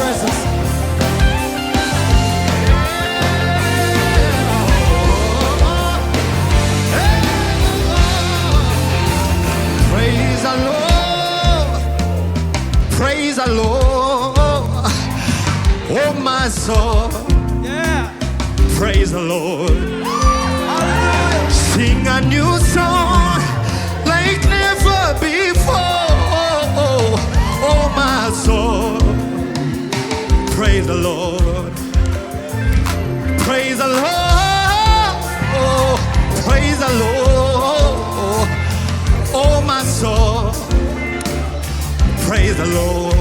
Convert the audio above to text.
presence. Praise the Lord. Praise the Lord. Oh, my soul. Yeah. Praise the Lord. Hallelujah. Sing a new song like never before. Oh, my soul. Praise the Lord. Praise the Lord. Oh, praise the Lord. Oh, my soul. Praise the Lord.